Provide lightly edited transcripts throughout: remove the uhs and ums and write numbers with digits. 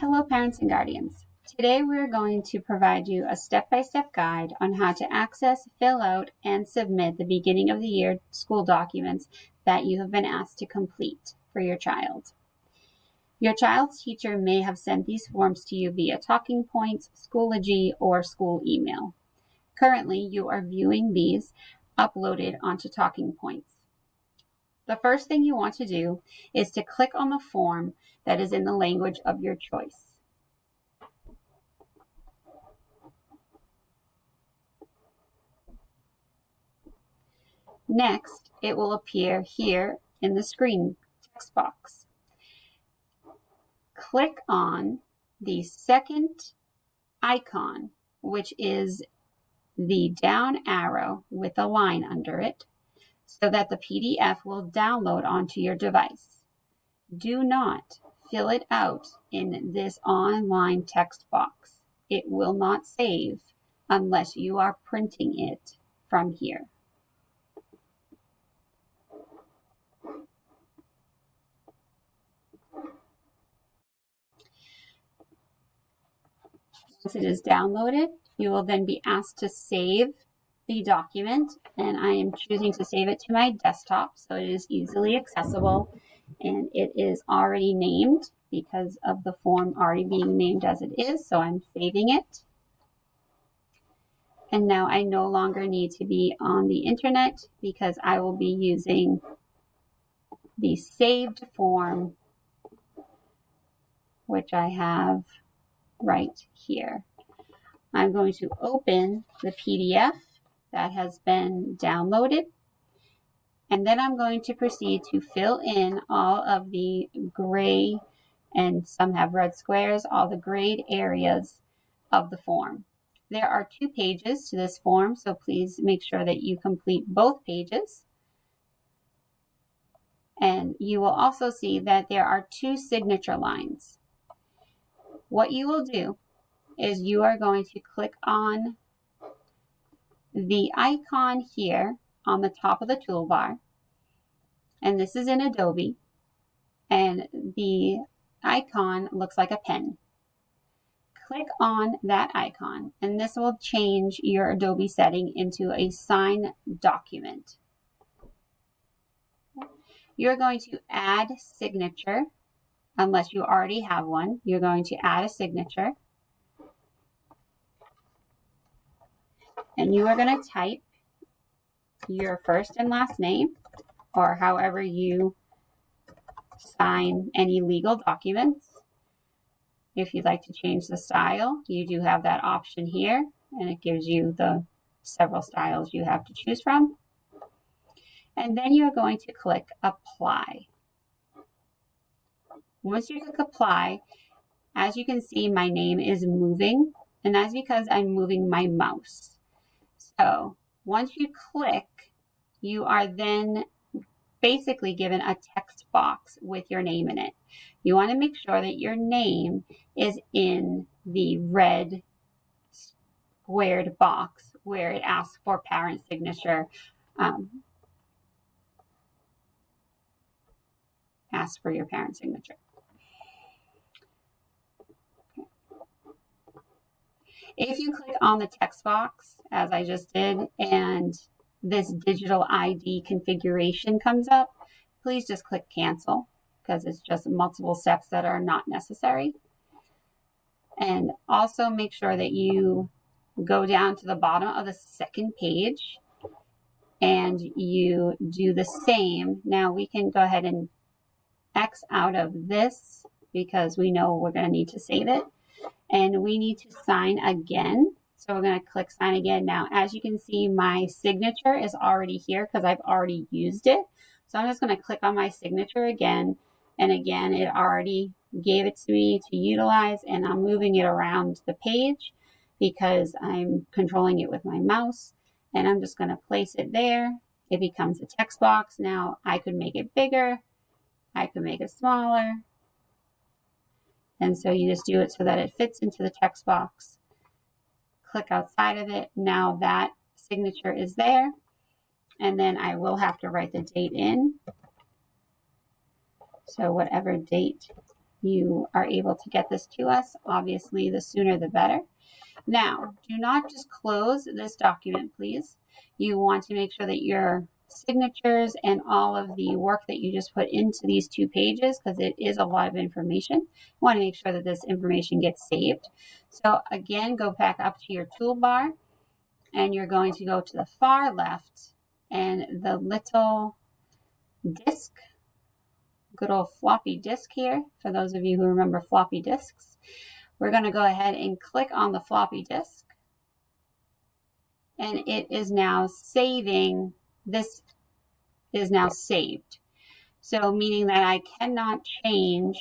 Hello parents and guardians. Today we're going to provide you a step-by-step guide on how to access, fill out, and submit the beginning of the year school documents that you have been asked to complete for your child. Your child's teacher may have sent these forms to you via talking points, Schoology, or school email. Currently, you are viewing these uploaded onto talking points. The first thing you want to do is to click on the form that is in the language of your choice. Next, it will appear here in the screen text box. Click on the second icon, which is the down arrow with a line under it, so that the PDF will download onto your device. Do not fill it out in this online text box. It will not save unless you are printing it from here. Once it is downloaded, you will then be asked to save the document, and I am choosing to save it to my desktop so it is easily accessible, and it is already named because of the form already being named as it is, so I'm saving it. And now I no longer need to be on the internet because I will be using the saved form, which I have right here. I'm going to open the PDF that has been downloaded, and then I'm going to proceed to fill in all of the gray, and some have red squares, all the grayed areas of the form. There are 2 pages to this form, so please make sure that you complete both pages. And you will also see that there are 2 signature lines. What you will do is you are going to click on the icon here on the top of the toolbar, and this is in Adobe, and the icon looks like a pen. Click on that icon, and this will change your Adobe setting into a sign document. You're going to add signature, unless you already have one. You're going to add a signature, and you are going to type your first and last name, or however you sign any legal documents. If you'd like to change the style, you do have that option here, and it gives you the several styles you have to choose from. And then you're going to click Apply. Once you click Apply, as you can see, my name is moving, and that's because I'm moving my mouse. So once you click, you are then basically given a text box with your name in it. You want to make sure that your name is in the red squared box where it asks for parent signature. Ask for your parent signature. If you click on the text box, as I just did, and this digital ID configuration comes up, please just click cancel, because it's just multiple steps that are not necessary. And also make sure that you go down to the bottom of the second page and you do the same. Now we can go ahead and X out of this because we know we're going to need to save it. And we need to sign again. So we're going to click sign again. Now, as you can see, my signature is already here because I've already used it. So I'm just going to click on my signature again. And again, it already gave it to me to utilize, and I'm moving it around the page because I'm controlling it with my mouse. And I'm just going to place it there. It becomes a text box. Now I could make it bigger. I could make it smaller. And so you just do it so that it fits into the text box. Click outside of it. Now that signature is there. And then I will have to write the date in. So whatever date you are able to get this to us. Obviously, the sooner the better. Now, do not just close this document, please. You want to make sure that your signatures and all of the work that you just put into these 2 pages, because it is a lot of information, you want to make sure that this information gets saved. So again, go back up to your toolbar, and you're going to go to the far left, and the little disk, good old floppy disk here, for those of you who remember floppy disks, we're going to go ahead and click on the floppy disk, and it is now saving. This is now saved. So meaning that I cannot change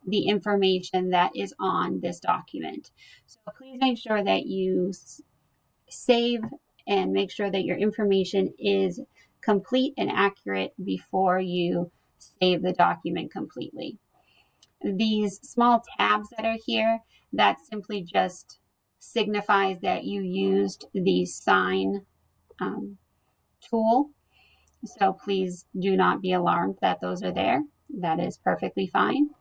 the information that is on this document. So please make sure that you save and make sure that your information is complete and accurate before you save the document completely. These small tabs that are here, that simply just signifies that you used the sign tool. So please do not be alarmed that those are there. That is perfectly fine.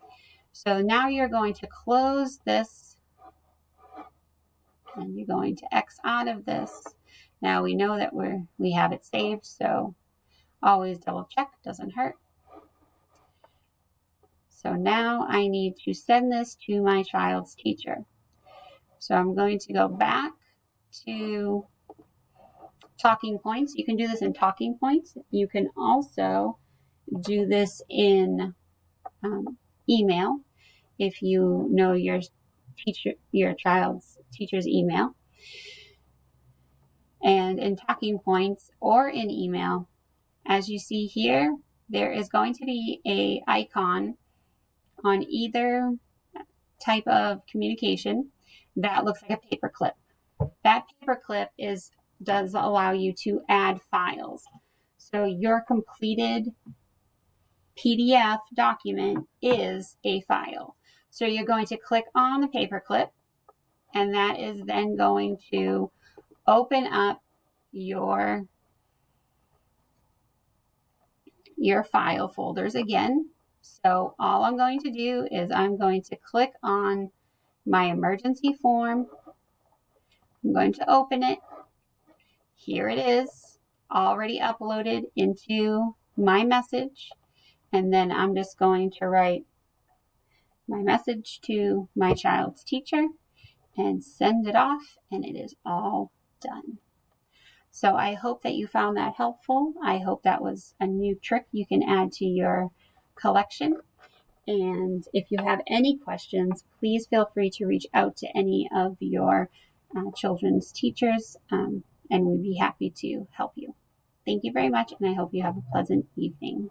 So now you're going to close this, and you're going to X out of this. Now we know that we have it saved, so always double check, doesn't hurt. So now I need to send this to my child's teacher. So I'm going to go back to talking points. You can do this in talking points. You can also do this in email if you know your child's teacher's email. And in talking points or in email, as you see here, there is going to be an icon on either type of communication that looks like a paperclip. That paperclip does allow you to add files. So your completed PDF document is a file. So you're going to click on the paperclip, and that is then going to open up your file folders again. So all I'm going to do is I'm going to click on my emergency form. I'm going to open it. Here it is, already uploaded into my message. And then I'm just going to write my message to my child's teacher and send it off, and it is all done. So I hope that you found that helpful. I hope that was a new trick you can add to your collection. And if you have any questions, please feel free to reach out to any of your children's teachers, and we'd be happy to help you. Thank you very much, and I hope you have a pleasant evening.